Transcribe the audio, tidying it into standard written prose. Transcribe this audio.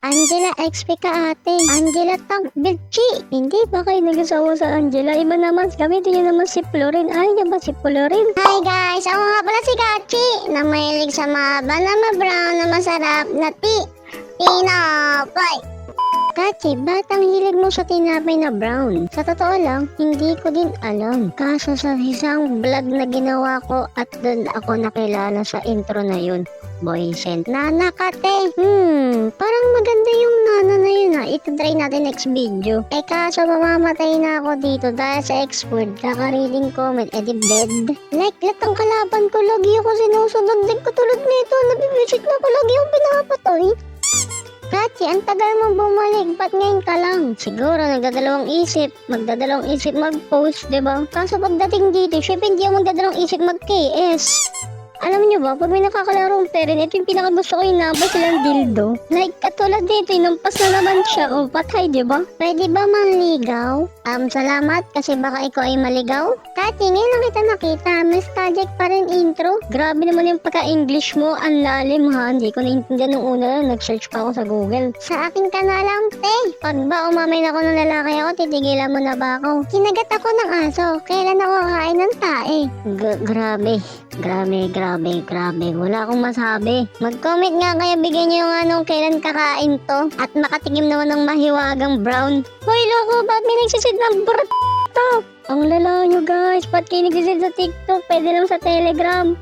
Angela XP ka ate. Angela Tang Bilchi. Hindi ba kayo nag-asawa sa Angela? Iba naman. Gamitin niyo naman si Florin. Ay, niya ba si Florin? Hi guys! Ako nga pala si Gachi na mahilig sa mahaba na brown na masarap na tinapay. Gachi, ba't ang hilig mo sa tinapay na brown? Sa totoo lang, hindi ko din alam. Kaso sa isang vlog na ginawa ko at doon ako nakilala sa intro na yun. Boysen. Nana kate. Parang maganda yung nana na yun ha. Ito-try natin next video. Eh kaso mamamatay na ako dito dahil sa X-word. Kaka-reading comment. Eh di dead. Like latang kalaban ko. Lagi ako sinusunod din katulad nito. Nabibisit na ko. Lagi yung pinapatoy. Gachi, ang tagal mo bumalik. Ba't ngayon ka lang? Siguro nagdadalawang isip. Magdadalawang isip mag-post, diba? Kaso pagdating dito, syempre hindi ako magdadalawang isip mag-KS. Alam niyo ba, pag may nakakalarong peren, ito yung pinakagusto ko yung nabay silang dildo. Like, katulad dito, inumpas na naman siya. O, patay, diba? Pwede ba manligaw? Salamat, kasi baka ikaw ay maligaw. Kati, ngayon lang kita nakita. Miss Tajek pa rin intro. Grabe naman yung pagka-English mo. Ang lalim ha. Hindi ko naintindihan nung una lang. Nag-search pa ako sa Google. Sa akin ka na lang, te. Pag ba umamay na ako ng lalaki ako, titigilan mo na ba ako? Kinagat ako ng aso. Kailan ako kakain ng tae? Grabe. Wala akong masabi. Mag-comment nga kayo, bigyan nyo yung anong kailan kakain to. At makatikim naman ng mahiwagang brown. Hoy, loko, ba't may nagsisid ng to? Ang lala nyo guys, ba't kayo nagsisid sa TikTok? Pwede lang sa Telegram.